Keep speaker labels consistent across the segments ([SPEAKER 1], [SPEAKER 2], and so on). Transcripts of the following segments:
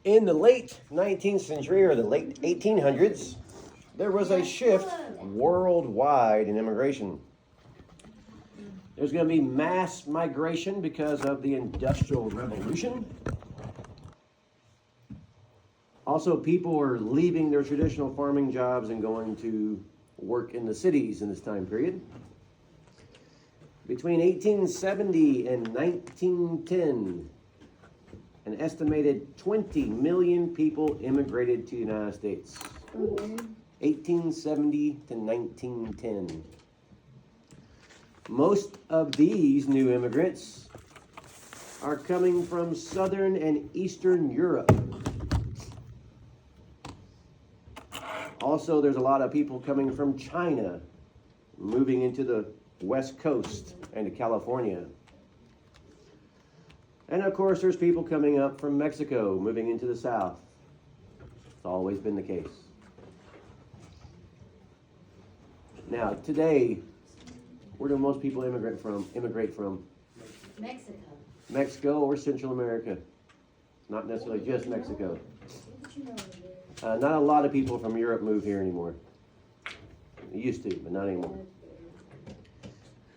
[SPEAKER 1] In the late 19th century or the late 1800s, there was a shift worldwide in immigration. There's going to be mass migration because of the Industrial Revolution. Also, people are leaving their traditional farming jobs and going to work in the cities in this time period. Between 1870 and 1910, an estimated 20 million people immigrated to the United States. 1870 to 1910. Most of these new immigrants are coming from Southern and Eastern Europe. Also, there's a lot of people coming from China, moving into the West Coast and to California. And of course, there's people coming up from Mexico, moving into the South. It's always been the case. Now, today, where do most people immigrate from?
[SPEAKER 2] Mexico.
[SPEAKER 1] Mexico or Central America. Not necessarily just Mexico. Not a lot of people from Europe move here anymore. They used to, but not anymore.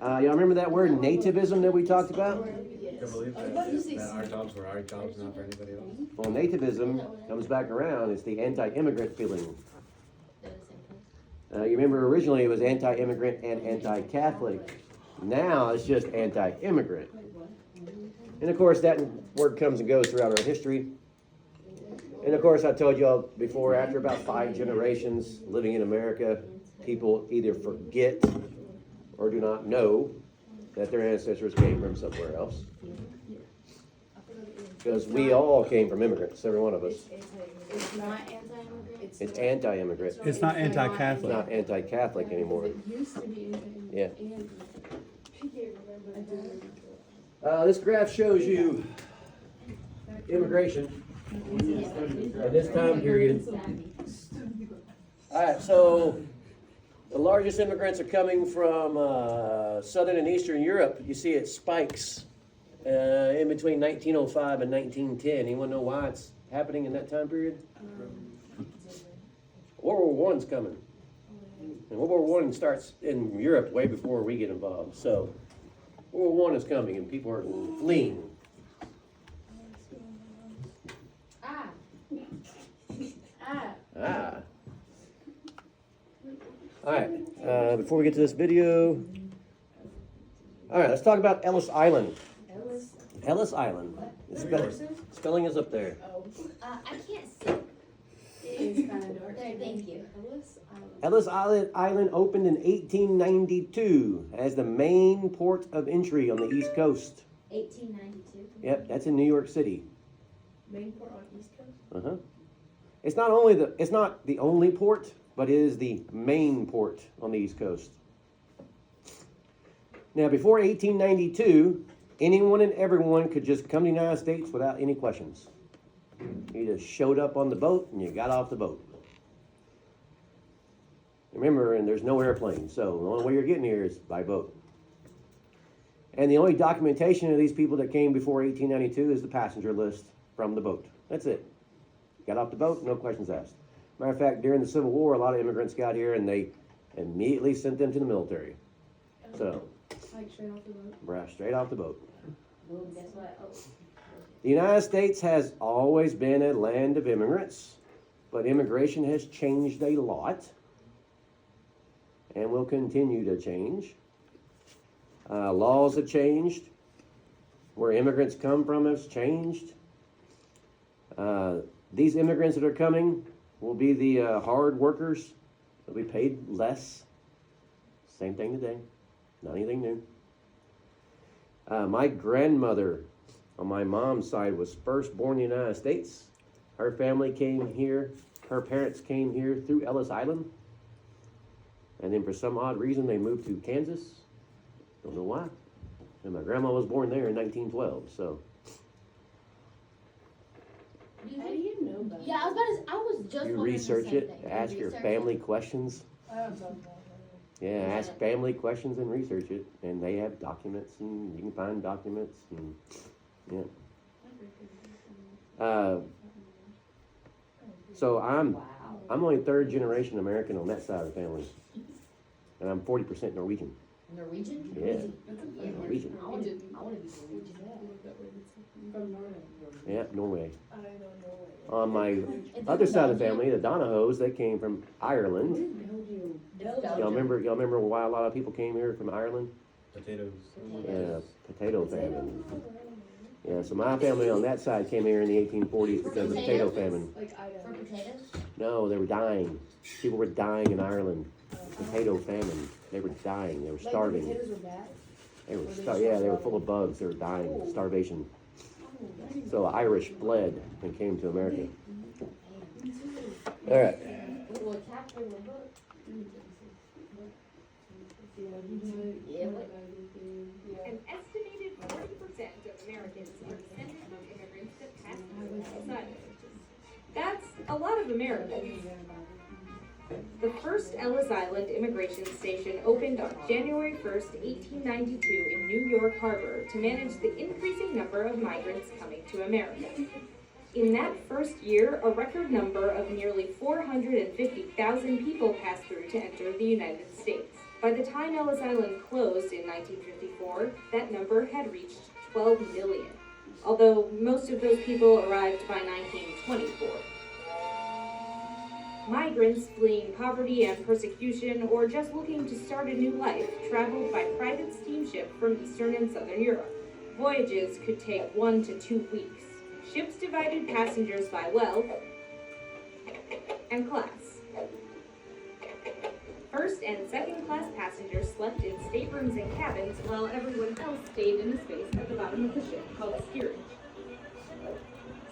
[SPEAKER 1] Y'all remember that word nativism that we talked about?
[SPEAKER 3] I believe that our jobs were our jobs, not for anybody else.
[SPEAKER 1] Well, nativism comes back around. It's the anti-immigrant feeling. You remember originally it was anti-immigrant and anti-Catholic. Now it's just anti-immigrant. And of course that word comes and goes throughout our history. And of course I told you all before, after about 5 generations living in America, people either forget or do not know that their ancestors came from somewhere else. Because we all came from immigrants, every one of us.
[SPEAKER 2] It's not anti-immigrant.
[SPEAKER 1] It's anti-immigrant.
[SPEAKER 4] It's not
[SPEAKER 1] It's
[SPEAKER 4] anti-Catholic.
[SPEAKER 1] not anti-Catholic anymore. Yeah. This graph shows you immigration at this time period. All right, so the largest immigrants are coming from Southern and Eastern Europe. You see it spikes in between 1905 and 1910. Anyone know why it's happening in that time period? World War I's coming. And World War I starts in Europe way before we get involved. So World War I is coming and people are fleeing. Ah. All right, before we get to this video, all right, let's talk about Ellis Island. Ellis Island. Spelling is up there.
[SPEAKER 2] I can't see. It is kind of dark. There, thank you.
[SPEAKER 1] Ellis Island opened in 1892 as the main port of entry on the East Coast.
[SPEAKER 2] 1892.
[SPEAKER 1] Yep, that's in New York City.
[SPEAKER 5] Main port on East Coast?
[SPEAKER 1] Uh-huh. It's not the only port, but it is the main port on the East Coast. Now, before 1892, anyone and everyone could just come to the United States without any questions. You just showed up on the boat and you got off the boat. Remember, and there's no airplane, so the only way you're getting here is by boat. And the only documentation of these people that came before 1892 is the passenger list from the boat. That's it. Got off the boat, no questions asked. Matter of fact, during the Civil War, a lot of immigrants got here and they immediately sent them to the military. So,
[SPEAKER 5] Like straight off the boat?
[SPEAKER 1] right, straight off the boat.
[SPEAKER 2] Well, guess what? Oh.
[SPEAKER 1] The United States has always been a land of immigrants, but immigration has changed a lot and will continue to change. Laws have changed. Where immigrants come from has changed. These immigrants that are coming will be the hard workers. They'll be paid less. Same thing today. Not anything new. My grandmother on my mom's side was first born in the United States. Her family came here. Her parents came here through Ellis Island. And then for some odd reason they moved to Kansas. Don't know why. And my grandma was born there in 1912, so.
[SPEAKER 5] How do you know that?
[SPEAKER 2] Yeah, I was just
[SPEAKER 1] You
[SPEAKER 2] wondering
[SPEAKER 1] research
[SPEAKER 2] the same
[SPEAKER 1] it,
[SPEAKER 2] thing.
[SPEAKER 1] ask your
[SPEAKER 2] Research
[SPEAKER 1] family
[SPEAKER 2] it.
[SPEAKER 1] questions.
[SPEAKER 5] I don't know.
[SPEAKER 1] Yeah, ask family questions and research it. And they have documents, and you can find documents. And yeah. So I'm
[SPEAKER 2] Wow.
[SPEAKER 1] only third generation American on that side of the family, and I'm 40% Norwegian.
[SPEAKER 2] Norwegian?
[SPEAKER 1] Yeah,
[SPEAKER 2] Yeah,
[SPEAKER 1] Norwegian.
[SPEAKER 2] I wanna be Norwegian.
[SPEAKER 5] From Norway.
[SPEAKER 1] Yeah, Norway.
[SPEAKER 5] I know Norway.
[SPEAKER 1] On my
[SPEAKER 2] It's
[SPEAKER 1] other
[SPEAKER 2] in
[SPEAKER 1] side of the
[SPEAKER 2] Belgium.
[SPEAKER 1] family, the Donahos, they came from Ireland.
[SPEAKER 5] Belgium.
[SPEAKER 2] It's
[SPEAKER 1] Y'all remember why a lot of people came here from Ireland?
[SPEAKER 3] Potatoes.
[SPEAKER 1] Yeah, potato famine. Yeah, so my family on that side came here in the 1840s because of the potato famine.
[SPEAKER 5] Like
[SPEAKER 2] For
[SPEAKER 5] Idaho.
[SPEAKER 2] potatoes?
[SPEAKER 1] No, they were dying. People were dying in Ireland. Potato famine. They were dying. They were
[SPEAKER 5] Like the
[SPEAKER 1] starving.
[SPEAKER 5] potatoes were bad?
[SPEAKER 1] They were yeah, they were full of bugs. They were dying, starvation. So Irish fled and came to America. All right.
[SPEAKER 2] Well, chapter of a book. Yeah, what?
[SPEAKER 4] An estimated 40% of Americans are descended from immigrants that passed through Ellis Island. That's a lot of Americans. The first Ellis Island immigration station opened on January 1st, 1892 in New York Harbor to manage the increasing number of migrants coming to America. In that first year, a record number of nearly 450,000 people passed through to enter the United States. By the time Ellis Island closed in 1954, that number had reached 12 million, although most of those people arrived by 1924. Migrants fleeing poverty and persecution or just looking to start a new life traveled by private steamship from Eastern and Southern Europe. Voyages could take 1 to 2 weeks. Ships divided passengers by wealth and class. First and second class passengers slept in staterooms and cabins while everyone else stayed in a space at the bottom of the ship called steerage.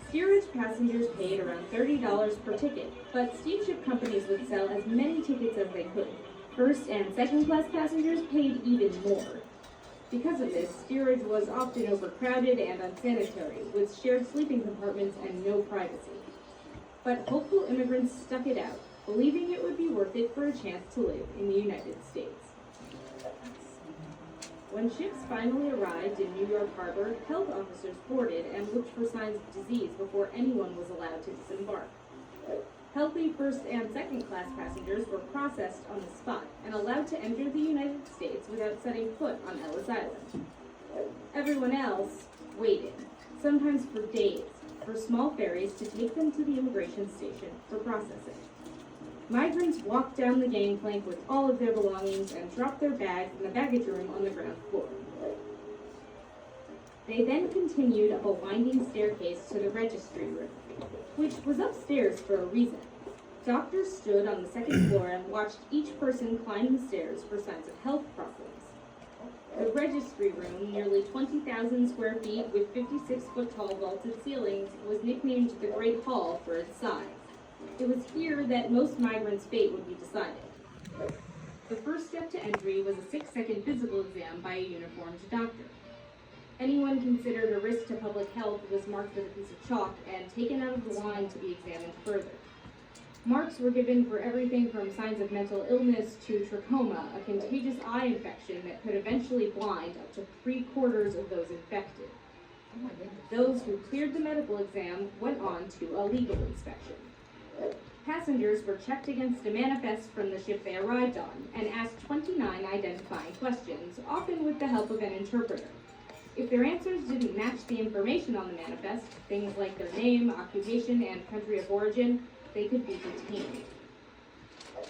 [SPEAKER 4] Steerage passengers paid around $30 per ticket, but steamship companies would sell as many tickets as they could. First and second class passengers paid even more. Because of this, steerage was often overcrowded and unsanitary, with shared sleeping compartments and no privacy. But hopeful immigrants stuck it out, believing it would be worth it for a chance to live in the United States. When ships finally arrived in New York Harbor, health officers boarded and looked for signs of disease before anyone was allowed to disembark. Healthy first and second class passengers were processed on the spot and allowed to enter the United States without setting foot on Ellis Island. Everyone else waited, sometimes for days, for small ferries to take them to the immigration station for processing. Migrants walked down the gangplank with all of their belongings and dropped their bags in the baggage room on the ground floor. They then continued up a winding staircase to the registry room, which was upstairs for a reason. Doctors stood on the second floor and watched each person climb the stairs for signs of health problems. The registry room, nearly 20,000 square feet with 56-foot-tall vaulted ceilings, was nicknamed the Great Hall for its size. It was here that most migrants' fate would be decided. The first step to entry was a 6-second physical exam by a uniformed doctor. Anyone considered a risk to public health was marked with a piece of chalk and taken out of the line to be examined further. Marks were given for everything from signs of mental illness to trachoma, a contagious eye infection that could eventually blind up to 3/4 of those infected.
[SPEAKER 2] Oh my goodness.
[SPEAKER 4] Those who cleared the medical exam went on to a legal inspection. Passengers were checked against a manifest from the ship they arrived on and asked 29 identifying questions, often with the help of an interpreter. If their answers didn't match the information on the manifest, things like their name, occupation, and country of origin, they could be detained.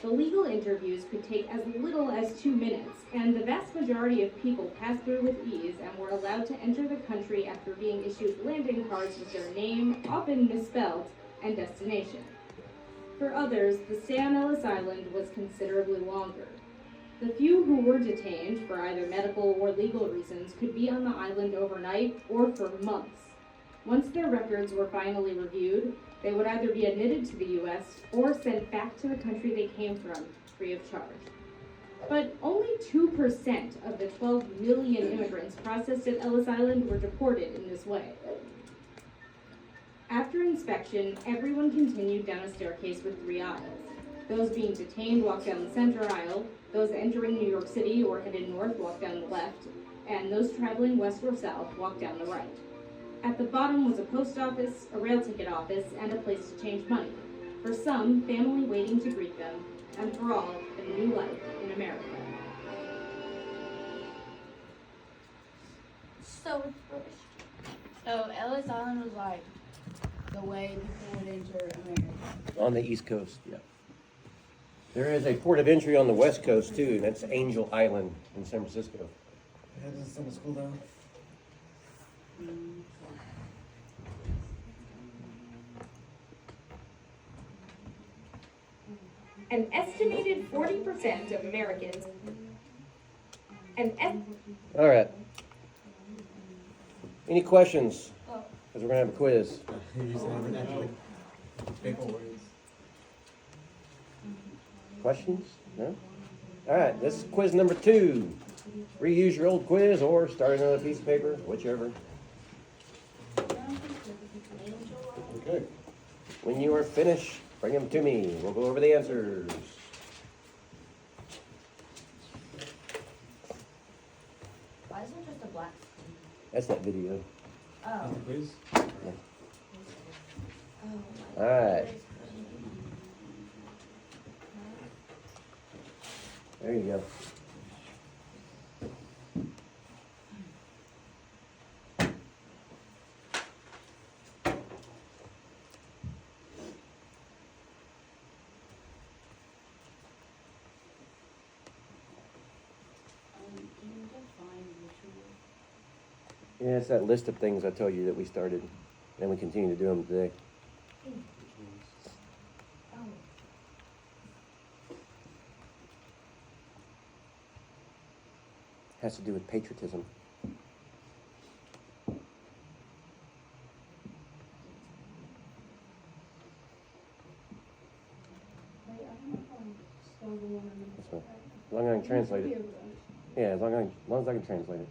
[SPEAKER 4] The legal interviews could take as little as 2 minutes, and the vast majority of people passed through with ease and were allowed to enter the country after being issued landing cards with their name, often misspelled, and destination. For others, the stay on Ellis Island was considerably longer. The few who were detained for either medical or legal reasons could be on the island overnight or for months. Once their records were finally reviewed, they would either be admitted to the U.S. or sent back to the country they came from, free of charge. But only 2% of the 12 million immigrants processed at Ellis Island were deported in this way. After inspection, everyone continued down a staircase with 3 aisles. Those being detained walked down the center aisle, those entering New York City or headed north walked down the left, and those traveling west or south walked down the right. At the bottom was a post office, a rail ticket office, and a place to change money. For some, family waiting to greet them, and for all, a new life in America.
[SPEAKER 2] So it's British.
[SPEAKER 5] So Ellis Island was like the way people would enter America.
[SPEAKER 1] On the East Coast, yeah. There is a port of entry on the West Coast too, and that's Angel Island in San Francisco.
[SPEAKER 3] Yeah, does summer school down?
[SPEAKER 4] An estimated 40% of Americans.
[SPEAKER 1] All right. Any questions? Because we're gonna have a quiz.
[SPEAKER 3] You just never naturally paper words.
[SPEAKER 1] Questions? No? All right, this is quiz number 2. Reuse your old quiz or start another piece of paper, whichever.
[SPEAKER 3] Okay.
[SPEAKER 1] When you are finished, bring them to me. We'll go over the answers.
[SPEAKER 2] Why is it just a black screen?
[SPEAKER 1] That's that video.
[SPEAKER 2] Oh.
[SPEAKER 3] Quiz?
[SPEAKER 1] All right. There you go. Yeah, it's that list of things I told you that we started, and we continue to do them today. Has to do with patriotism. That's right. As long as I can translate it. Yeah, as long as I can translate it.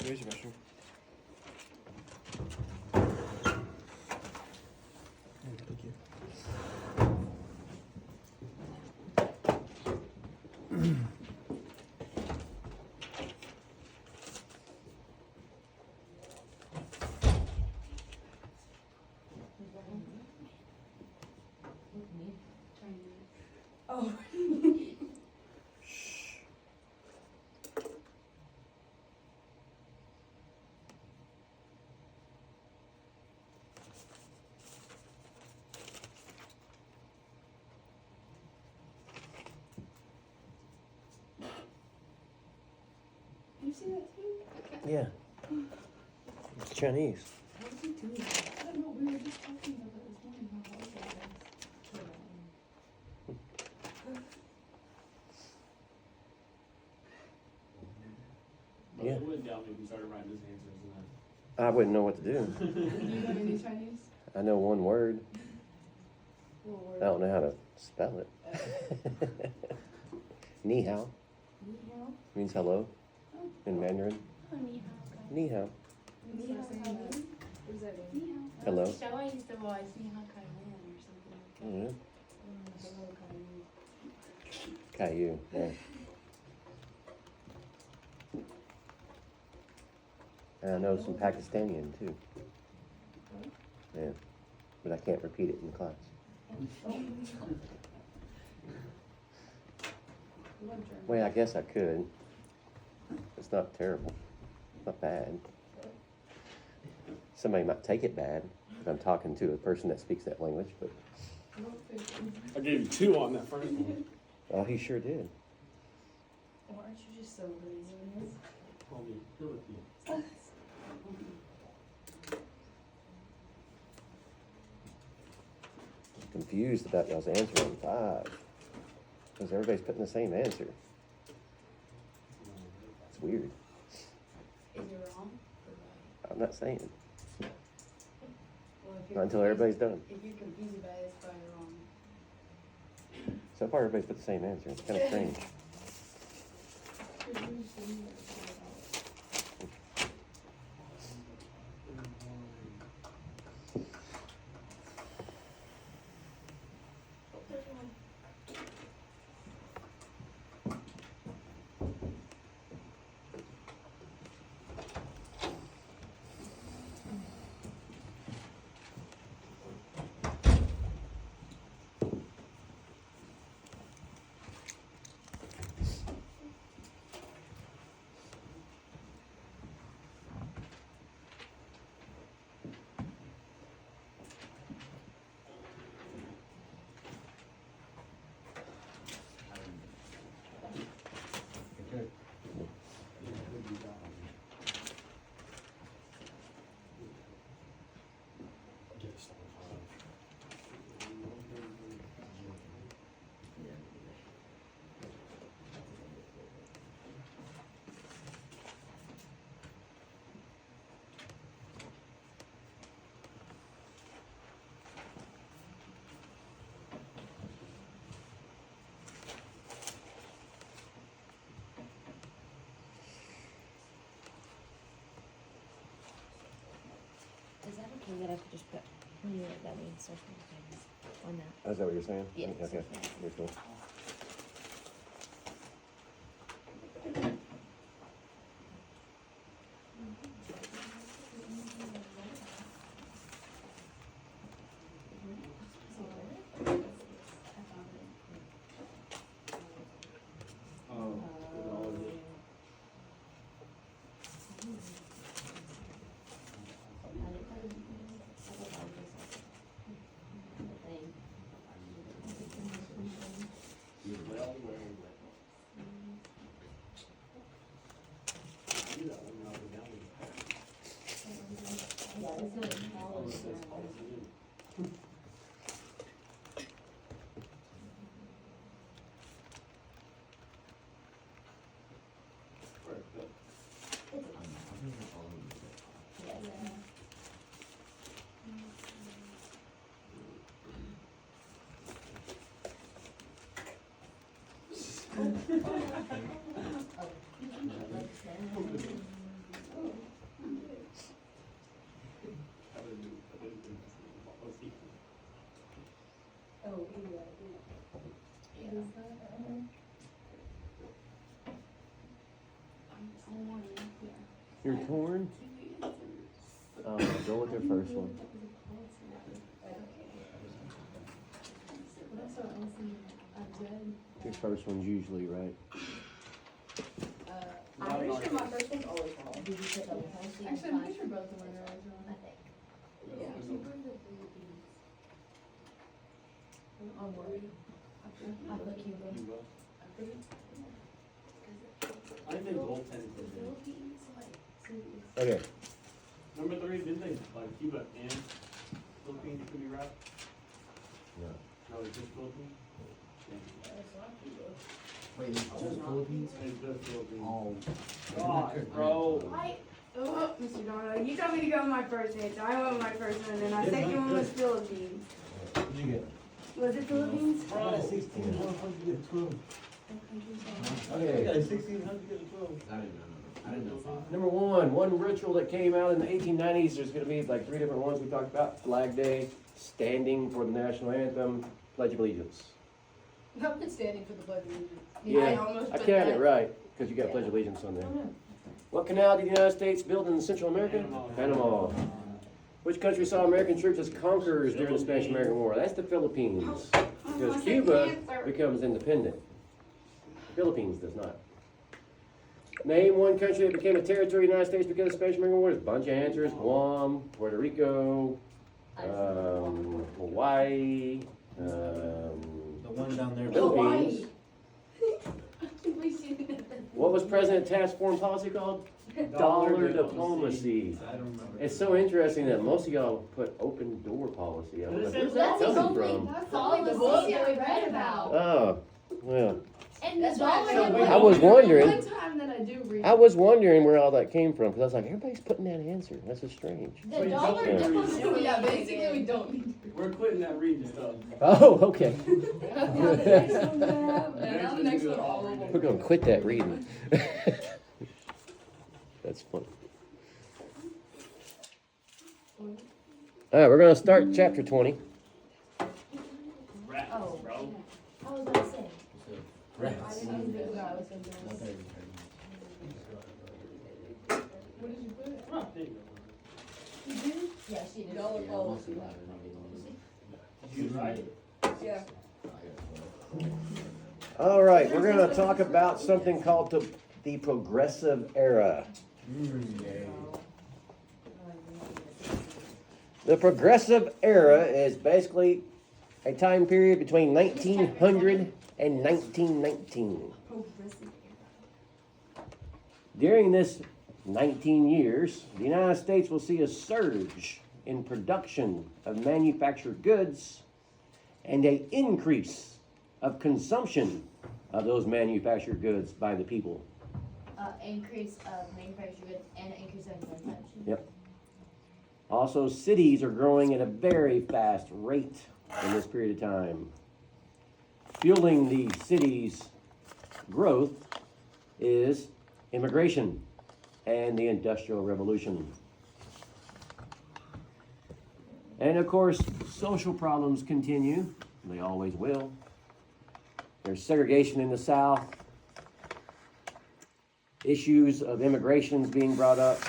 [SPEAKER 3] Here's your mushroom. Thank you.
[SPEAKER 5] Oh. You see that too?
[SPEAKER 1] Yeah. It's Chinese.
[SPEAKER 5] What is he doing? I don't know. We were just talking about that this morning. How hard it
[SPEAKER 1] Yeah.
[SPEAKER 6] It wouldn't doubt me if you started writing his answers and
[SPEAKER 1] I wouldn't know what to do.
[SPEAKER 5] is. Do you know any Chinese?
[SPEAKER 1] I know one word.
[SPEAKER 5] What word?
[SPEAKER 1] I don't know how to spell it. Ni hao
[SPEAKER 2] Ni hao.
[SPEAKER 1] means hello in Mandarin.
[SPEAKER 2] Oh, ni hao.
[SPEAKER 1] Ni hao.
[SPEAKER 5] Ni hao kai lan? What does that mean?
[SPEAKER 1] Hello.
[SPEAKER 2] Show I used to watch Ni hao kai lan or something like that.
[SPEAKER 1] Yeah.
[SPEAKER 5] Hello, kai.
[SPEAKER 1] Caillou. Yeah. And I know some Pakistani too. Yeah. But I can't repeat it in class. Well, I guess I could. It's not terrible. It's not bad. Somebody might take it bad if I'm talking to a person that speaks that language, but
[SPEAKER 6] I gave you 2 on that first one.
[SPEAKER 1] oh, he sure did.
[SPEAKER 5] Or aren't you just so lazy in this?
[SPEAKER 6] Homie, you're with you.
[SPEAKER 1] Confused about y'all's answer on 5. Because everybody's putting the same answer. It's weird.
[SPEAKER 5] Is it wrong?
[SPEAKER 1] I'm not saying.
[SPEAKER 5] Well, if you're
[SPEAKER 1] Until everybody's done.
[SPEAKER 5] If you're confused about it, it's probably wrong.
[SPEAKER 1] So far, everybody's put the same answer. It's kind of strange.
[SPEAKER 2] Is that okay that I could just put, that means social things on that?
[SPEAKER 1] Oh, is that what you're saying?
[SPEAKER 2] Yes.
[SPEAKER 1] Okay, you're cool. You're torn? Go with your first one. Your first one's usually right.
[SPEAKER 5] I'm pretty sure my first one's always wrong. Did you put double times? Actually, I'm pretty sure both of mine are always wrong.
[SPEAKER 2] I think.
[SPEAKER 5] Yeah. I'm worried. I put Cuba.
[SPEAKER 6] I think both technically did.
[SPEAKER 1] Okay.
[SPEAKER 6] Number 3, didn't they, like, Cuba and Philippines could be right?
[SPEAKER 1] No.
[SPEAKER 6] No, it's just Philippines?
[SPEAKER 3] Wait, it's just Philippines?
[SPEAKER 6] It's just Philippines.
[SPEAKER 3] Oh.
[SPEAKER 6] God, bro.
[SPEAKER 5] Mr. Dono, you told me to go with my first answer. I went with my first one, and my second one was Philippines.
[SPEAKER 3] What did you get?
[SPEAKER 5] Was it Philippines?
[SPEAKER 3] I got a 16, how the fuck you get 12? I
[SPEAKER 1] Okay.
[SPEAKER 3] got a 16, how'd you get a 12? I didn't know 5.
[SPEAKER 1] Number one ritual that came out in the 1890s, there's gonna be like 3 different ones we talked about. Flag Day, standing for the national anthem, Pledge of Allegiance.
[SPEAKER 5] I've been standing for the Pledge of Allegiance.
[SPEAKER 1] Yeah, I counted it right, because you got Pledge of Allegiance on there. What canal did the United States build in Central America? Panama. Which country saw American troops as conquerors during the Spanish-American War? That's the Philippines. Because Cuba becomes independent. The Philippines does not. Name one country that became a territory of the United States because of the Spanish-American War. There's a bunch of answers. Guam, Puerto Rico, Hawaii,
[SPEAKER 3] The one down there.
[SPEAKER 1] Philippines. What was President Taft's foreign policy called? Dollar diplomacy.
[SPEAKER 3] I don't remember.
[SPEAKER 1] It's so interesting that most of y'all put open door policy. I don't know where
[SPEAKER 6] That's
[SPEAKER 1] that
[SPEAKER 2] the
[SPEAKER 1] comes
[SPEAKER 2] only-
[SPEAKER 1] from.
[SPEAKER 2] That's all the book that we read about.
[SPEAKER 1] Oh, Well,
[SPEAKER 2] And
[SPEAKER 5] That's
[SPEAKER 2] the
[SPEAKER 5] why
[SPEAKER 2] dollar
[SPEAKER 5] said
[SPEAKER 1] I was wondering.
[SPEAKER 5] One time that I do read.
[SPEAKER 1] I was wondering where all that came from because I was like, everybody's putting that answer. That's so strange.
[SPEAKER 2] The dollar
[SPEAKER 1] Yeah.
[SPEAKER 2] deposit.
[SPEAKER 5] Yeah, basically we don't need to.
[SPEAKER 6] We're quitting that reading stuff.
[SPEAKER 1] Oh, okay.
[SPEAKER 5] Now the next one we have, and now the next one all of them.
[SPEAKER 1] We're gonna quit that reading. That's funny. All right, we're gonna start chapter 20.
[SPEAKER 6] Rats,
[SPEAKER 2] Oh.
[SPEAKER 6] bro.
[SPEAKER 2] I was about to say.
[SPEAKER 5] I didn't even know I was gonna do this. What did you put?
[SPEAKER 6] Oh, there you go.
[SPEAKER 5] You did?
[SPEAKER 2] Yeah, she did.
[SPEAKER 5] Dollar policy.
[SPEAKER 6] Did you write it?
[SPEAKER 5] Yeah.
[SPEAKER 1] All right, we're gonna talk about something called the Progressive Era. The Progressive Era is basically a time period between 1900 and 1919. During this 19 years, the United States will see a surge in production of manufactured goods and an increase of consumption of those manufactured goods by the people.
[SPEAKER 2] Increase of manufactured goods and an increase of consumption.
[SPEAKER 1] Yep. Also, cities are growing at a very fast rate in this period of time. Fueling the cities' growth is immigration and the Industrial Revolution. And of course, social problems continue. They always will. There's segregation in the South. Issues of immigration is being brought up.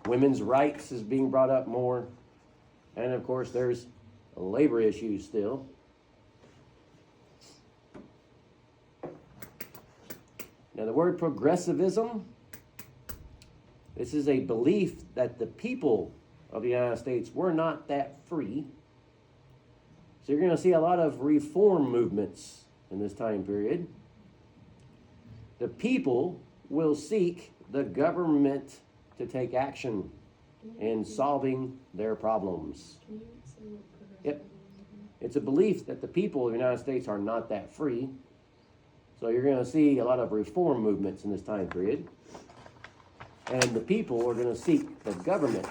[SPEAKER 1] Women's rights is being brought up more. And of course, there's labor issues still. Now, the word progressivism, this is a belief that the people of the United States were not that free. So you're going to see a lot of reform movements in this time period. The people will seek the government to take action in solving their problems. Yep. It's a belief that the people of the United States are not that free. So you're going to see a lot of reform movements in this time period. And the people are going to seek the government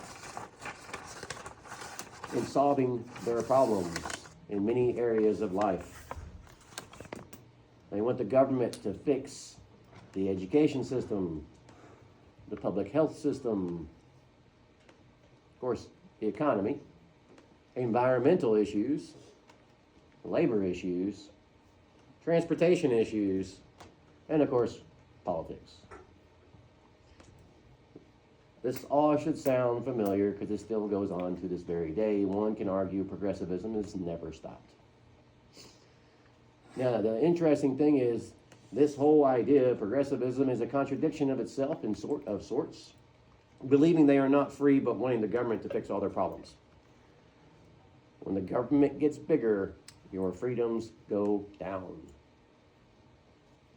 [SPEAKER 1] in solving their problems in many areas of life. They want the government to fix the education system, the public health system, of course, the economy, environmental issues, labor issues, transportation issues, and of course, politics. This all should sound familiar because it still goes on to this very day. One can argue progressivism has never stopped. Now, the interesting thing is this whole idea of progressivism is a contradiction of itself in sorts, believing they are not free but wanting the government to fix all their problems. When the government gets bigger, your freedoms go down.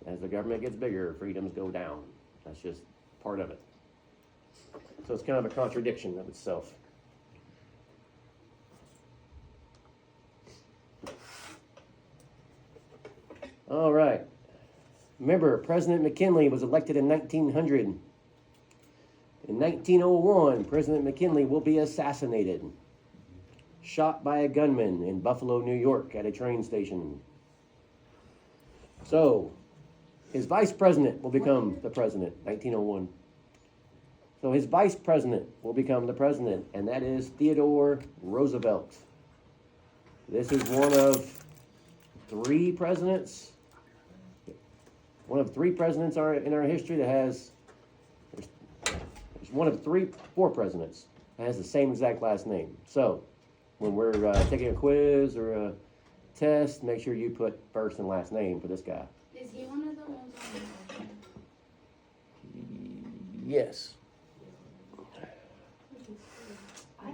[SPEAKER 1] As the government gets bigger, freedoms go down. That's just part of it. So it's kind of a contradiction of itself. All right. Remember, President McKinley was elected in 1900. In 1901, President McKinley will be assassinated, shot by a gunman in Buffalo, New York at a train station. So, his vice president will become the president, 1901. So his vice president will become the president, and that is Theodore Roosevelt. This is one of three presidents. One of three presidents in our history that has, there's one of four presidents that has the same exact last name. So when we're taking a quiz or a test, make sure you put first and last name for this guy.
[SPEAKER 5] Is he one of the ones on the
[SPEAKER 1] Yes.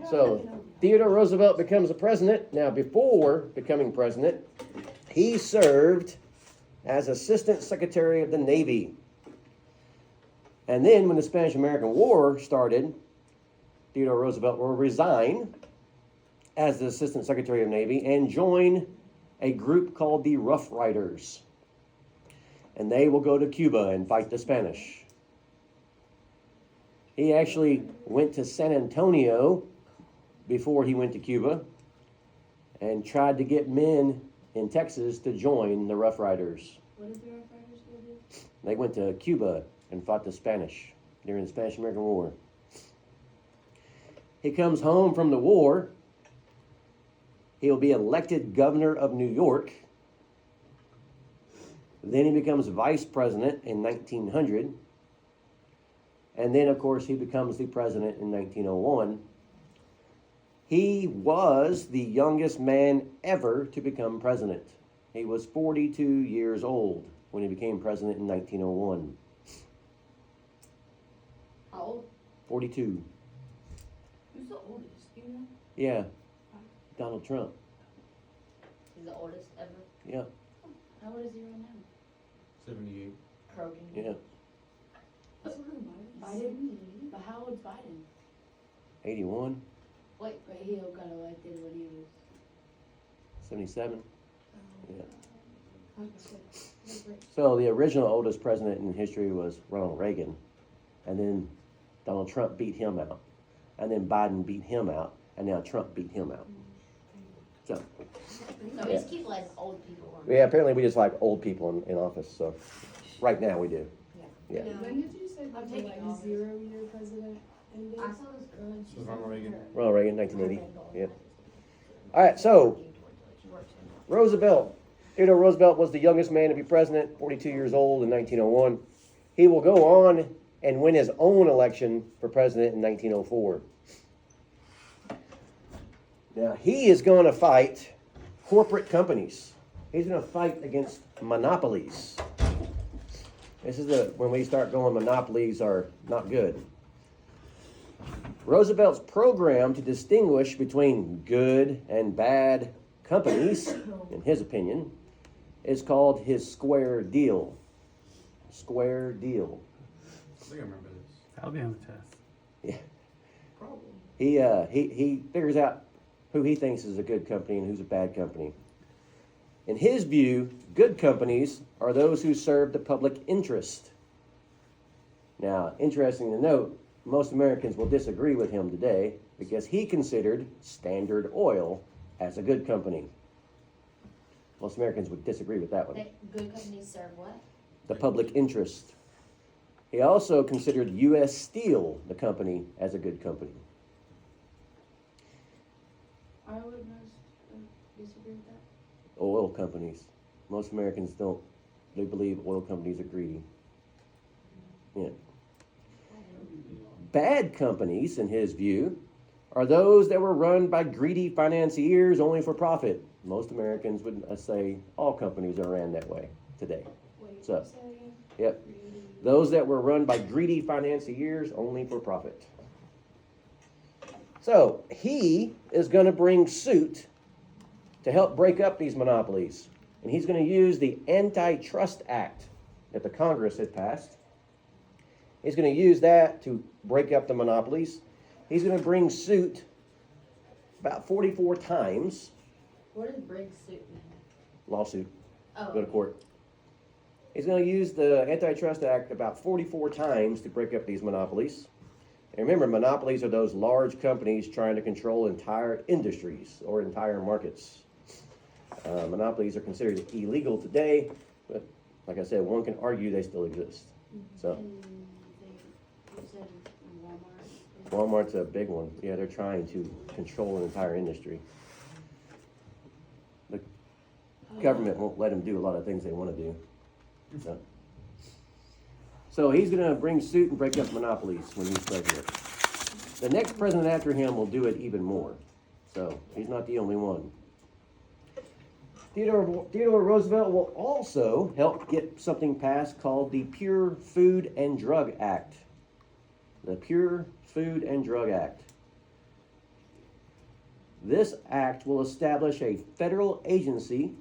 [SPEAKER 1] So Theodore Roosevelt becomes the president. Now, before becoming president, he served as Assistant Secretary of the Navy. And then when the Spanish-American War started, Theodore Roosevelt will resign as the Assistant Secretary of Navy and join a group called the Rough Riders. And they will go to Cuba and fight the Spanish. He actually went to San Antonio before he went to Cuba and tried to get men in Texas to join the Rough Riders.
[SPEAKER 5] What did the Rough Riders go do?
[SPEAKER 1] They went to Cuba and fought the Spanish during the Spanish-American War. He comes home from the war. He'll be elected governor of New York. Then he becomes vice president in 1900. And then, of course, he becomes the president in 1901. He was the youngest man ever to become president. He was 42 years old when he became president in 1901.
[SPEAKER 5] How old?
[SPEAKER 1] 42.
[SPEAKER 5] Who's the oldest? You know?
[SPEAKER 1] Yeah. Donald Trump.
[SPEAKER 2] He's the oldest ever.
[SPEAKER 1] Yeah.
[SPEAKER 5] How old is he right now?
[SPEAKER 3] 78.
[SPEAKER 2] Krogan.
[SPEAKER 1] Yeah.
[SPEAKER 5] Biden? But how old's Biden?
[SPEAKER 1] 81,
[SPEAKER 5] But he got elected when he was.
[SPEAKER 1] 77. Yeah.
[SPEAKER 5] Okay.
[SPEAKER 1] So the original oldest president in history was Ronald Reagan. And then Donald Trump beat him out. And then Biden beat him out. And now Trump beat him out. So,
[SPEAKER 2] So we just keep like old people on.
[SPEAKER 1] yeah, apparently we just like old people in office. So right now we do. Yeah.
[SPEAKER 7] When did you say
[SPEAKER 5] I'm
[SPEAKER 7] that the
[SPEAKER 5] taking
[SPEAKER 7] like
[SPEAKER 5] office.
[SPEAKER 7] 0-year president ended?
[SPEAKER 2] I saw this girl and
[SPEAKER 3] This was Ronald Reagan.
[SPEAKER 1] Ronald Reagan, 1980. Yeah. All right, so Roosevelt. Theodore Roosevelt was the youngest man to be president, 42 years old in 1901. He will go on and win his own election for president in 1904. Now, he is going to fight corporate companies. He's going to fight against monopolies. This is when we start going, monopolies are not good. Roosevelt's program to distinguish between good and bad companies, in his opinion, is called his Square Deal. Square Deal.
[SPEAKER 3] I think I remember this.
[SPEAKER 8] That'll be on the test.
[SPEAKER 1] Yeah.
[SPEAKER 5] Probably.
[SPEAKER 1] He figures out who he thinks is a good company and who's a bad company. In his view, good companies are those who serve the public interest. Now, interesting to note, most Americans will disagree with him today because he considered Standard Oil as a good company. Most Americans would disagree with that one.
[SPEAKER 2] Good companies serve what?
[SPEAKER 1] The public interest. He also considered U.S. Steel, the company, as a good company.
[SPEAKER 5] I would disagree with that.
[SPEAKER 1] Oil companies. Most Americans don't. They believe oil companies are greedy. Yeah. Bad companies, in his view, are those that were run by greedy financiers only for profit. Most Americans would say all companies are ran that way today.
[SPEAKER 7] Wait,
[SPEAKER 1] So,
[SPEAKER 7] say that again?
[SPEAKER 1] yep. Those that were run by greedy financiers only for profit. So, he is going to bring suit to help break up these monopolies. And he's going to use the Antitrust Act that the Congress had passed. He's going to use that to break up the monopolies. He's going to bring suit about 44 times.
[SPEAKER 2] What does bring suit mean?
[SPEAKER 1] Lawsuit.
[SPEAKER 2] Oh.
[SPEAKER 1] Go to court. He's going to use the Antitrust Act about 44 times to break up these monopolies. And remember, monopolies are those large companies trying to control entire industries or entire markets. Monopolies are considered illegal today, but like I said, one can argue they still exist. So
[SPEAKER 5] And you said Walmart.
[SPEAKER 1] Walmart's a big one. Yeah, they're trying to control an entire industry. The government won't let them do a lot of things they want to do. So he's going to bring suit and break up monopolies when he's president. The next president after him will do it even more. So he's not the only one. Theodore Roosevelt will also help get something passed called the Pure Food and Drug Act. The Pure Food and Drug Act. This act will establish a federal agency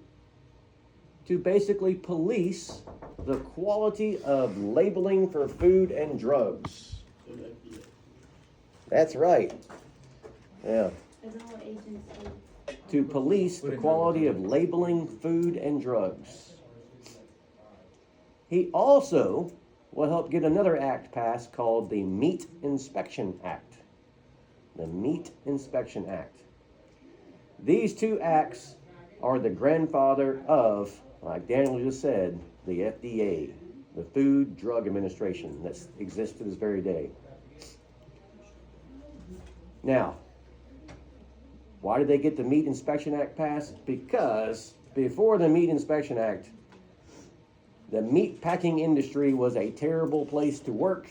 [SPEAKER 1] to basically police the quality of labeling for food and drugs.
[SPEAKER 6] So that'd be it.
[SPEAKER 1] That's right. Yeah.
[SPEAKER 5] Federal agency.
[SPEAKER 1] to police the quality of labeling food and drugs. He also will help get another act passed called the Meat Inspection Act. The Meat Inspection Act. These two acts are the grandfather of, like Daniel just said, the FDA, the Food Drug Administration, that exists to this very day. Now, why did they get the Meat Inspection Act passed? Because before the Meat Inspection Act, the meat packing industry was a terrible place to work,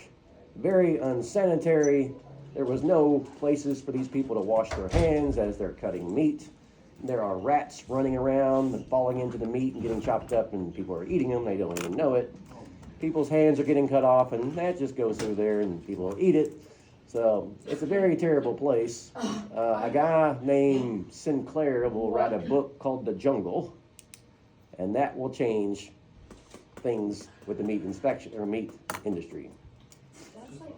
[SPEAKER 1] very unsanitary. There was no places for these people to wash their hands as they're cutting meat. There are rats running around and falling into the meat and getting chopped up, and people are eating them. They don't even know it. People's hands are getting cut off, and that just goes through there, and people will eat it. So it's a very terrible place. A guy named Sinclair will write a book called The Jungle, and that will change things with the meat inspection or meat industry.
[SPEAKER 5] That's like,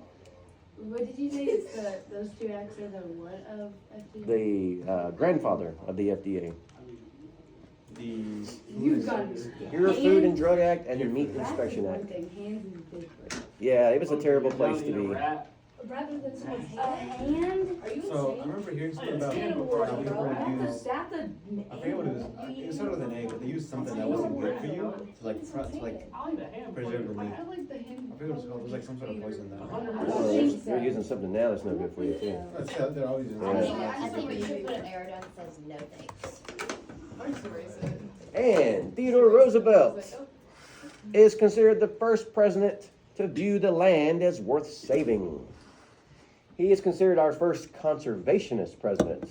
[SPEAKER 5] what did you say? It's those two acts are the what of FDA?
[SPEAKER 1] The grandfather of the FDA.
[SPEAKER 5] You've gone.
[SPEAKER 1] Pure Food and Drug Act and the Meat Inspection
[SPEAKER 5] One
[SPEAKER 1] Act.
[SPEAKER 5] thing, hands is different.
[SPEAKER 1] Yeah, it was a terrible place to be.
[SPEAKER 7] Rather than someone's
[SPEAKER 2] A
[SPEAKER 7] hand.
[SPEAKER 2] hand?
[SPEAKER 7] Are you
[SPEAKER 3] So I
[SPEAKER 7] insane?
[SPEAKER 3] remember hearing something about
[SPEAKER 7] That's
[SPEAKER 3] people
[SPEAKER 7] animal
[SPEAKER 3] how people
[SPEAKER 7] control.
[SPEAKER 3] would use.
[SPEAKER 5] That's a
[SPEAKER 3] I forget what it was. It was sort of with an egg, but they used something that wasn't good for you to like
[SPEAKER 6] I'll eat a ham.
[SPEAKER 3] preserve the meat.
[SPEAKER 7] I like the hand.
[SPEAKER 3] I forget what it's called. There's like some sort of poison in that.
[SPEAKER 1] Well, they're using something now that's no good for you too.
[SPEAKER 3] They're always using
[SPEAKER 1] Yeah.
[SPEAKER 2] I think we should put an arrow down that says no thanks.
[SPEAKER 7] I'm just erase it.
[SPEAKER 1] And Theodore Roosevelt is considered the first president to view the land as worth saving. He is considered our first conservationist president.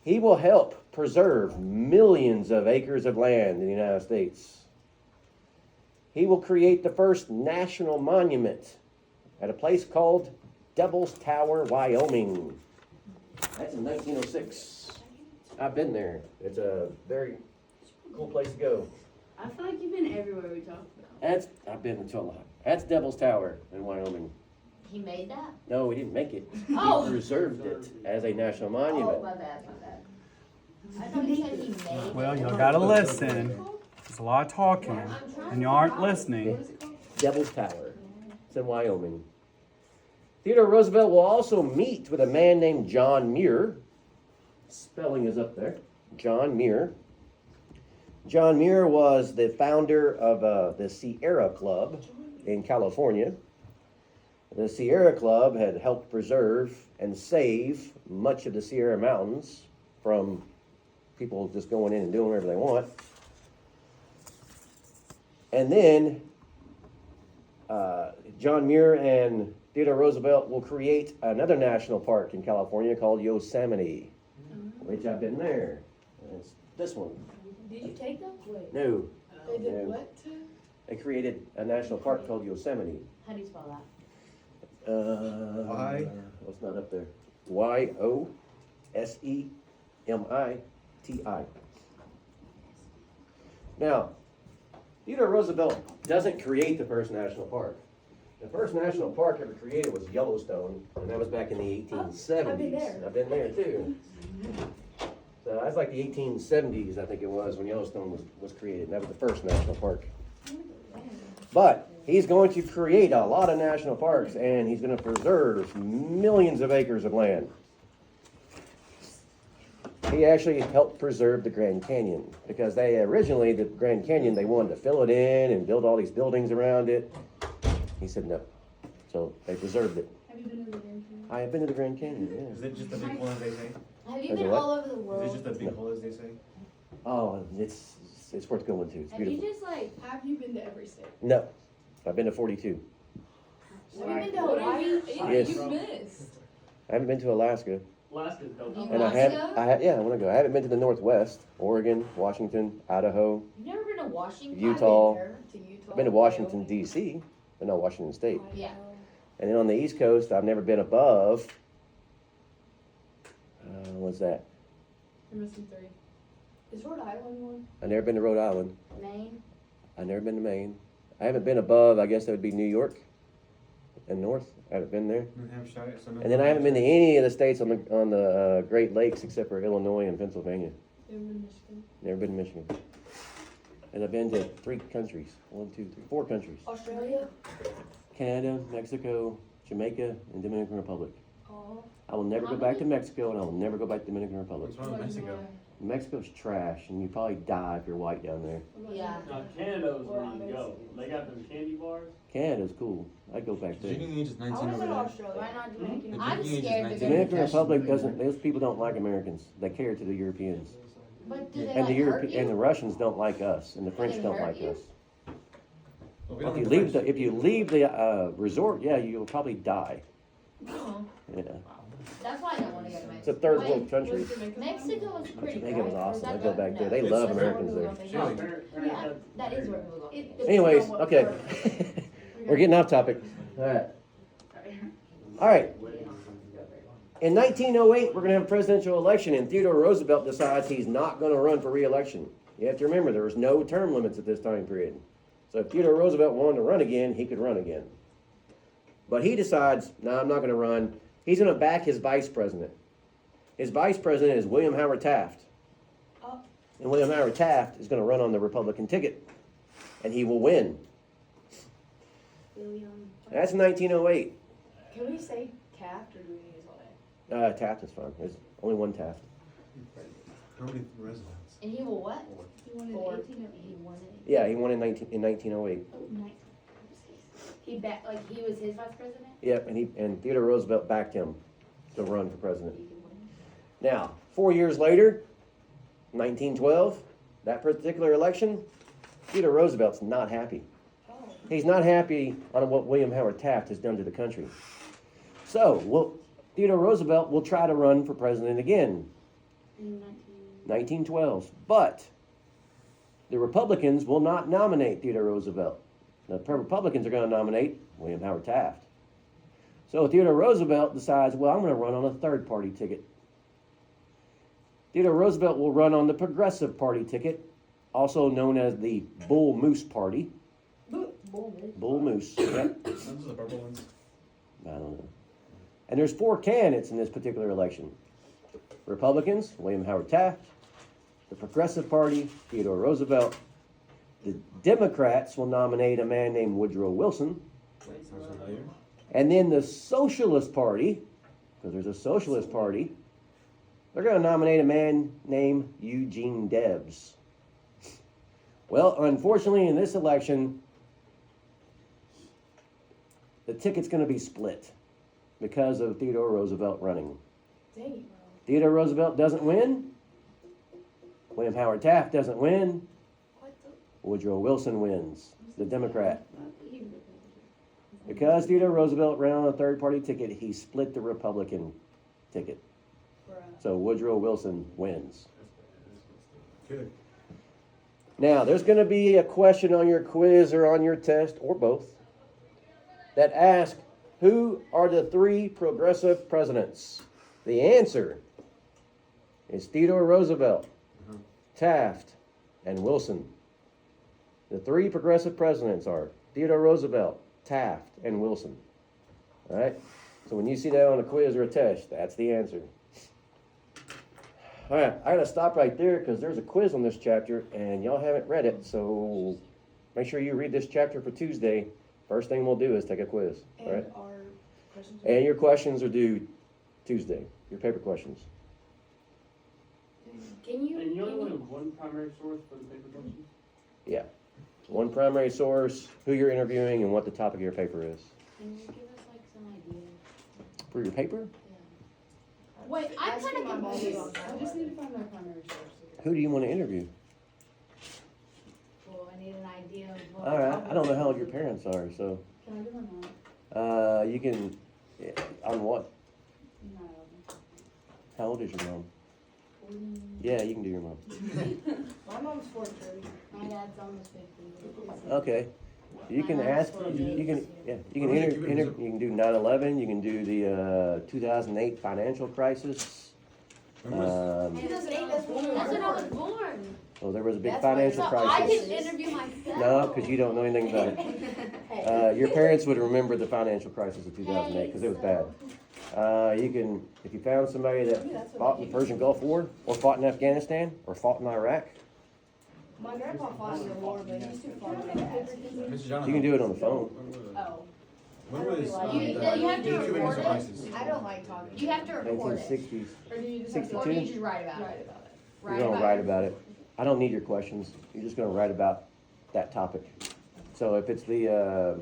[SPEAKER 1] He will help preserve millions of acres of land in the United States. He will create the first national monument at a place called Devil's Tower, Wyoming. That's in 1906. I've been there. It's a very cool place to go.
[SPEAKER 5] I feel like you've been everywhere we talked about.
[SPEAKER 1] I've been to a lot. That's Devil's Tower in Wyoming.
[SPEAKER 2] He made that?
[SPEAKER 1] No, we didn't make it.
[SPEAKER 2] Oh.
[SPEAKER 1] We preserved it as a national
[SPEAKER 2] Oh,
[SPEAKER 1] monument.
[SPEAKER 2] my bad. I thought he said he made it.
[SPEAKER 8] Well, y'all gotta listen. There's a lot of talking, and you aren't listening.
[SPEAKER 1] Devil's Tower. It's in Wyoming. Theodore Roosevelt will also meet with a man named John Muir. Spelling is up there. John Muir. John Muir was the founder of the Sierra Club in California. The Sierra Club had helped preserve and save much of the Sierra Mountains from people just going in and doing whatever they want. And then John Muir and Theodore Roosevelt will create another national park in California called Yosemite, which I've been there. It's this one.
[SPEAKER 7] Did you take them? Wait.
[SPEAKER 1] No,
[SPEAKER 7] They did
[SPEAKER 1] Yeah.
[SPEAKER 7] what?
[SPEAKER 1] they created a national park called Yosemite.
[SPEAKER 2] How do you spell that?
[SPEAKER 3] Why?
[SPEAKER 1] What's not up there? Yosemiti. Now, Theodore Roosevelt doesn't create the first national park. The first national park ever created was Yellowstone, and that was back in the 1870s.
[SPEAKER 7] I've been there.
[SPEAKER 1] I've been there too. So that's like the 1870s, I think it was, when Yellowstone was created. And that was the first national park. But he's going to create a lot of national parks, and he's going to preserve millions of acres of land. He actually helped preserve the Grand Canyon, because the Grand Canyon, they wanted to fill it in and build all these buildings around it. He said no. So they preserved it.
[SPEAKER 7] Have you been to the Grand Canyon?
[SPEAKER 1] I have been to the Grand Canyon,
[SPEAKER 3] Is
[SPEAKER 1] yeah.
[SPEAKER 3] it just a big hole as they say?
[SPEAKER 2] Have you
[SPEAKER 1] Is it
[SPEAKER 2] been
[SPEAKER 1] what?
[SPEAKER 2] all over the
[SPEAKER 3] Is it
[SPEAKER 2] world?
[SPEAKER 3] just a big hole as they say?
[SPEAKER 1] Oh, it's worth going to. It's
[SPEAKER 2] Have you
[SPEAKER 1] beautiful.
[SPEAKER 2] just like,
[SPEAKER 7] Have you been to every state?
[SPEAKER 1] No, I've been to 42.
[SPEAKER 2] have you been to
[SPEAKER 7] What are
[SPEAKER 2] Hawaii?
[SPEAKER 7] you,
[SPEAKER 1] Yes.
[SPEAKER 7] you missed.
[SPEAKER 1] I haven't been to Alaska.
[SPEAKER 6] Alaska's dope.
[SPEAKER 1] And I want to go. I haven't been to the Northwest, Oregon, Washington, Idaho.
[SPEAKER 2] You've never been to Washington?
[SPEAKER 1] Utah.
[SPEAKER 7] To Utah.
[SPEAKER 1] I've been to Washington, D.C., but not Washington State.
[SPEAKER 2] Yeah.
[SPEAKER 1] And then on the East Coast, I've never been above, what's that?
[SPEAKER 7] You're missing 3. Is Rhode Island one?
[SPEAKER 1] I've never been to Rhode Island.
[SPEAKER 2] Maine?
[SPEAKER 1] I've never been to Maine. I haven't been above, I guess that would be New York. and north. I haven't been there.
[SPEAKER 3] New Hampshire, so
[SPEAKER 1] And then I haven't been to any of the states on the Great Lakes except for Illinois and Pennsylvania.
[SPEAKER 7] Never been to Michigan.
[SPEAKER 1] Never been to Michigan. And I've been to 3 countries. 4 countries.
[SPEAKER 7] Australia?
[SPEAKER 1] Canada, Mexico, Jamaica, and Dominican Republic.
[SPEAKER 7] Oh.
[SPEAKER 1] I will never go back to Mexico, and I will never go back to Dominican Republic.
[SPEAKER 3] What's wrong with Mexico?
[SPEAKER 1] Mexico's trash, and you probably die if you're white down there.
[SPEAKER 5] Yeah.
[SPEAKER 6] Now, Canada's where you go. They got them candy bars.
[SPEAKER 1] Canada's cool. I'd go back
[SPEAKER 3] The
[SPEAKER 1] there.
[SPEAKER 3] drinking age is
[SPEAKER 7] I
[SPEAKER 3] 19
[SPEAKER 7] wanna
[SPEAKER 3] over
[SPEAKER 7] go to
[SPEAKER 3] there.
[SPEAKER 7] Australia.
[SPEAKER 5] Why not Dominican?
[SPEAKER 3] The
[SPEAKER 5] I'm
[SPEAKER 3] drinking age is
[SPEAKER 5] scared to
[SPEAKER 3] 19.
[SPEAKER 5] go.
[SPEAKER 1] Dominican Republic doesn't. Those people don't like Americans. They cater to the Europeans,
[SPEAKER 5] But do they
[SPEAKER 1] and
[SPEAKER 5] like
[SPEAKER 1] the
[SPEAKER 5] hurt
[SPEAKER 1] and the
[SPEAKER 5] you?
[SPEAKER 1] Russians don't like us, and the French
[SPEAKER 5] they
[SPEAKER 1] don't
[SPEAKER 5] hurt
[SPEAKER 1] like
[SPEAKER 5] you?
[SPEAKER 1] us.
[SPEAKER 3] Well, we
[SPEAKER 1] If
[SPEAKER 3] don't
[SPEAKER 1] you
[SPEAKER 3] have
[SPEAKER 1] leave
[SPEAKER 3] French.
[SPEAKER 1] the resort, yeah, you'll probably die.
[SPEAKER 5] Oh,
[SPEAKER 1] Yeah,
[SPEAKER 5] that's why I don't want to go to Mexico.
[SPEAKER 1] it's a third
[SPEAKER 5] Wait,
[SPEAKER 1] world country.
[SPEAKER 5] Mexico was pretty
[SPEAKER 1] Jamaica
[SPEAKER 5] cool.
[SPEAKER 1] was awesome.
[SPEAKER 5] Is that
[SPEAKER 1] I'd go
[SPEAKER 5] the-
[SPEAKER 1] back there.
[SPEAKER 5] no,
[SPEAKER 1] They
[SPEAKER 5] it's
[SPEAKER 1] love
[SPEAKER 5] just
[SPEAKER 1] Americans
[SPEAKER 5] where
[SPEAKER 1] there.
[SPEAKER 5] we go vacation.
[SPEAKER 3] Really?
[SPEAKER 5] Yeah, that is where we go.
[SPEAKER 1] Anyways, okay. We're getting off topic. All right. All right. In 1908, we're going to have a presidential election, and Theodore Roosevelt decides he's not going to run for re-election. You have to remember, there was no term limits at this time period. So if Theodore Roosevelt wanted to run again, he could run again. But he decides, no, I'm not going to run. He's going to back his vice president. His vice president is William Howard Taft. And William Howard Taft is going to run on the Republican ticket. And he will win. That's 1908.
[SPEAKER 7] Can we say Taft or do we need his whole name?
[SPEAKER 1] Taft is fine. There's only one Taft.
[SPEAKER 3] How many residents?
[SPEAKER 5] And he will what?
[SPEAKER 2] He wanted
[SPEAKER 7] Or-
[SPEAKER 2] 18 of he wanted.
[SPEAKER 1] Yeah, he won in 1908.
[SPEAKER 5] He he was his vice president?
[SPEAKER 1] Yep, and Theodore Roosevelt backed him to run for president. Now, 4 years later, 1912, that particular election, Theodore Roosevelt's not happy. He's not happy on what William Howard Taft has done to the country. So, Theodore Roosevelt will try to run for president again, 1912. But the Republicans will not nominate Theodore Roosevelt. The Republicans are going to nominate William Howard Taft. So Theodore Roosevelt decides, well, I'm going to run on a third party ticket. Theodore Roosevelt will run on the Progressive Party ticket, also known as the Bull Moose Party. Bull Moose. Yep.
[SPEAKER 3] Those are the purple ones.
[SPEAKER 1] I don't know. And there's 4 candidates in this particular election. Republicans, William Howard Taft. The Progressive Party, Theodore Roosevelt. The Democrats will nominate a man named Woodrow Wilson.
[SPEAKER 3] Sounds familiar.
[SPEAKER 1] And then the Socialist Party, because there's a Socialist Party, they're going to nominate a man named Eugene Debs. Well, unfortunately, in this election, the ticket's going to be split because of Theodore Roosevelt running.
[SPEAKER 7] Dang it, bro.
[SPEAKER 1] Theodore Roosevelt doesn't win. William Howard Taft doesn't win.
[SPEAKER 7] What the?
[SPEAKER 1] Woodrow Wilson wins, the Democrat. Because Theodore Roosevelt ran on a third-party ticket, he split the Republican ticket. So Woodrow Wilson wins.
[SPEAKER 3] Good.
[SPEAKER 1] Now, there's going to be a question on your quiz or on your test, or both, that asks, who are the 3 progressive presidents? The answer is Theodore Roosevelt, Taft, and Wilson. The 3 progressive presidents are Theodore Roosevelt, Taft, and Wilson. All right? So when you see that on a quiz or a test, that's the answer. All right, I gotta stop right there because there's a quiz on this chapter and y'all haven't read it, so make sure you read this chapter for Tuesday. First thing we'll do is take a quiz, all right?
[SPEAKER 7] And our questions.
[SPEAKER 1] And your questions are due Tuesday, your paper questions.
[SPEAKER 5] Can you?
[SPEAKER 6] And you only wanted one primary source for the paper questions?
[SPEAKER 1] Yeah. One primary source, who you're interviewing, and what the topic of your paper is.
[SPEAKER 5] Can you give us like some ideas?
[SPEAKER 1] For your paper?
[SPEAKER 5] Wait, I'm
[SPEAKER 7] Asking
[SPEAKER 5] kind
[SPEAKER 7] my
[SPEAKER 5] of
[SPEAKER 7] mom
[SPEAKER 5] confused.
[SPEAKER 7] about that. I just need to find my primary source.
[SPEAKER 1] Who do you want to interview?
[SPEAKER 5] Well, I need an idea of what.
[SPEAKER 1] All right, I don't know how old your parents are, so,
[SPEAKER 7] Can I do my mom?
[SPEAKER 1] you can, on what?
[SPEAKER 7] No.
[SPEAKER 1] How old is your mom? Yeah, you can do your mom.
[SPEAKER 7] My mom's 430.
[SPEAKER 5] My dad's almost 50.
[SPEAKER 1] Okay. You can ask, you can, yeah, you can you can do 9/11, you can do the 2008 financial crisis.
[SPEAKER 2] 2008, that's when I was born.
[SPEAKER 1] Well, there was a big
[SPEAKER 7] That's why
[SPEAKER 1] financial
[SPEAKER 2] So I
[SPEAKER 1] crisis.
[SPEAKER 2] can interview myself.
[SPEAKER 1] No, because you don't know anything about it. Your parents would remember the financial crisis of 2008 because it was bad. You can, if you found somebody that fought in the Persian Gulf War, or fought in Afghanistan, or fought in Iraq,
[SPEAKER 7] My grandpa fought in the war, but he's too far to go back.
[SPEAKER 3] Mr. Jonathan.
[SPEAKER 1] you can do it on the phone.
[SPEAKER 7] Oh,
[SPEAKER 3] When was,
[SPEAKER 2] You have to
[SPEAKER 3] the
[SPEAKER 2] record
[SPEAKER 3] financial
[SPEAKER 2] it.
[SPEAKER 3] crisis?
[SPEAKER 7] I don't like talking.
[SPEAKER 2] You have to record it.
[SPEAKER 1] 1960s.
[SPEAKER 7] Or do you just have to?
[SPEAKER 1] 62?
[SPEAKER 2] Or you just write about
[SPEAKER 7] Write
[SPEAKER 2] it.
[SPEAKER 7] about it.
[SPEAKER 1] You're gonna write about it. I don't need your questions. You're just gonna write about that topic. So if it's the
[SPEAKER 7] Where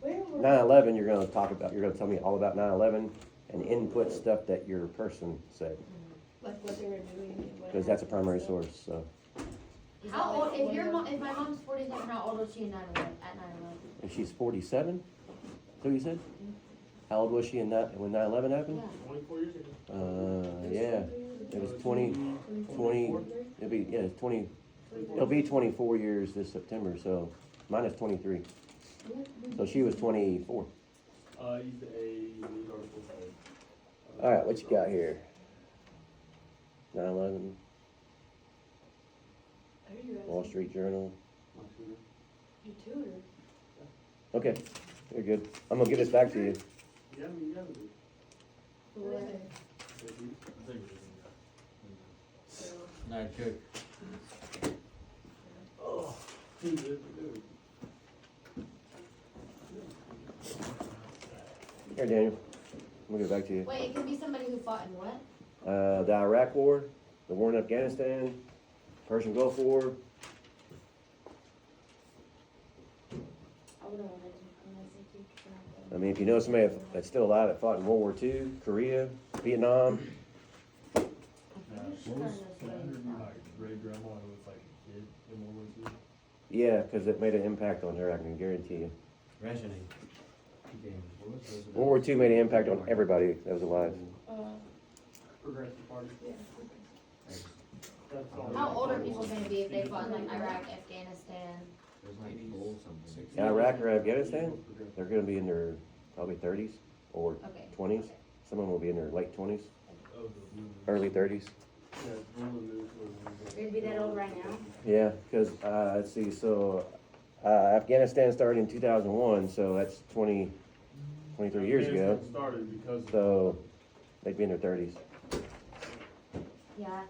[SPEAKER 7] were?
[SPEAKER 1] 9/11, you're gonna tell me all about 9/11 and input stuff that your person said,
[SPEAKER 7] Like what they were doing. and what
[SPEAKER 1] because that's a
[SPEAKER 7] happened
[SPEAKER 1] primary
[SPEAKER 7] and stuff.
[SPEAKER 1] source, so.
[SPEAKER 7] Is
[SPEAKER 2] How
[SPEAKER 7] that
[SPEAKER 2] old,
[SPEAKER 7] like
[SPEAKER 2] if your
[SPEAKER 7] whatever-
[SPEAKER 2] mom, if my mom's 47, how old was she in 9/11, at 9/11?
[SPEAKER 1] And she's 47? So you said? How old was she when 9/11 happened?
[SPEAKER 6] 24 years ago.
[SPEAKER 1] Yeah, it was 20, it'll be 24 years this September, so mine is 23. So she was 24.
[SPEAKER 6] He's a news article.
[SPEAKER 1] All right, what you got here? 9/11,
[SPEAKER 7] Who are you guys?
[SPEAKER 1] Wall Street Journal.
[SPEAKER 6] My tutor.
[SPEAKER 7] You tutor.
[SPEAKER 1] Okay, you're good. I'm gonna give this back to you.
[SPEAKER 6] Yeah, I mean, you gotta do.
[SPEAKER 7] Who are they?
[SPEAKER 6] I think
[SPEAKER 7] So,
[SPEAKER 3] Night cook.
[SPEAKER 6] Dude.
[SPEAKER 1] Here, Daniel. I'm gonna give it back to you.
[SPEAKER 2] Wait, it could be somebody who fought in what?
[SPEAKER 1] The Iraq War, the war in Afghanistan, Persian Gulf War.
[SPEAKER 2] I wouldn't want to, unless I teach
[SPEAKER 1] I mean, if you know somebody that's still alive that fought in World War II, Korea, Vietnam,
[SPEAKER 2] I'm pretty sure I know somebody who fought.
[SPEAKER 6] Like, great grandma who was like a kid in World War II.
[SPEAKER 1] yeah, because it made an impact on her, I can guarantee you.
[SPEAKER 3] Rationing. Games. What was those?
[SPEAKER 1] World War II made an impact on everybody that was alive.
[SPEAKER 6] Progressive Party.
[SPEAKER 7] yeah.
[SPEAKER 6] That's all.
[SPEAKER 2] How old are people gonna be if they fought in like Iraq, Afghanistan?
[SPEAKER 3] There's like gold something.
[SPEAKER 1] In Iraq or Afghanistan, they're gonna be in their probably 30s or
[SPEAKER 2] Okay.
[SPEAKER 1] 20s. Some of them will be in their late 20s,
[SPEAKER 6] Oh, the movie.
[SPEAKER 1] early 30s.
[SPEAKER 6] Yeah, one of the news was-
[SPEAKER 2] They'd be that old right now?
[SPEAKER 1] Yeah, because, let's see, so, Afghanistan started in 2001, so that's 23 years ago.
[SPEAKER 6] Afghanistan started because of
[SPEAKER 1] So, they'd be in their 30s.
[SPEAKER 2] Yeah,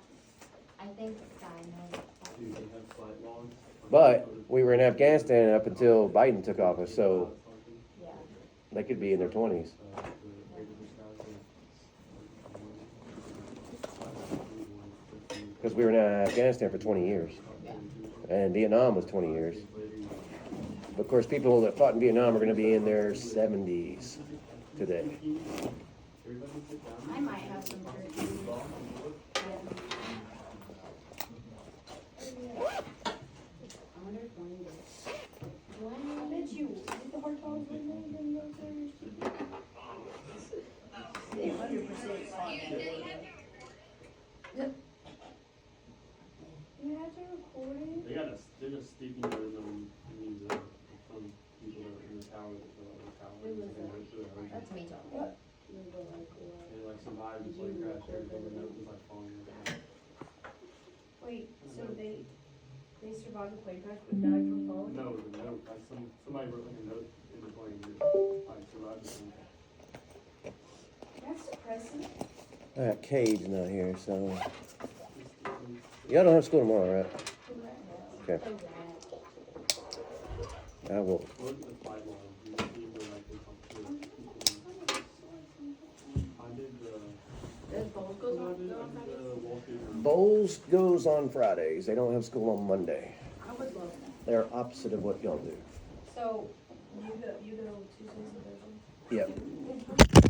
[SPEAKER 2] I think I know.
[SPEAKER 6] dude, they had flight logs.
[SPEAKER 1] But we were in Afghanistan up until Biden took office, so
[SPEAKER 2] Yeah.
[SPEAKER 1] they could be in their 20s. Because we were in Afghanistan for 20 years. And Vietnam was 20 years. But of course, people that fought in Vietnam are going to be in their 70s today.
[SPEAKER 2] I might have some turkey. I wonder if one did.
[SPEAKER 7] I bet you, with the hard dogs with me, then those are. They 100% saw that. You had to record it?
[SPEAKER 6] They got sticky notes on these, from people that were in the tower that fell out of the tower.
[SPEAKER 2] Who was
[SPEAKER 6] And they went through it.
[SPEAKER 2] That's me talking.
[SPEAKER 7] What?
[SPEAKER 6] They like survived the plane crash, everything, the note was like falling down.
[SPEAKER 7] Wait, so they survived the plane crash but died from falling?
[SPEAKER 6] No, the note, like somebody wrote like a note in the plane that like survived the plane crash.
[SPEAKER 7] That's depressing.
[SPEAKER 1] Cade's not here, so. Y'all don't have school tomorrow, right? Okay. I will.
[SPEAKER 6] Look at the flight log, you see where like they come to. I did
[SPEAKER 7] Does bowls goes
[SPEAKER 6] I
[SPEAKER 7] on?
[SPEAKER 6] did the Wall Street Journal.
[SPEAKER 1] Bowls goes on Fridays. They don't have school on Monday.
[SPEAKER 7] I would love that.
[SPEAKER 1] They're opposite of what y'all do.
[SPEAKER 7] So, you go Tuesdays and Thursdays?
[SPEAKER 1] Yep.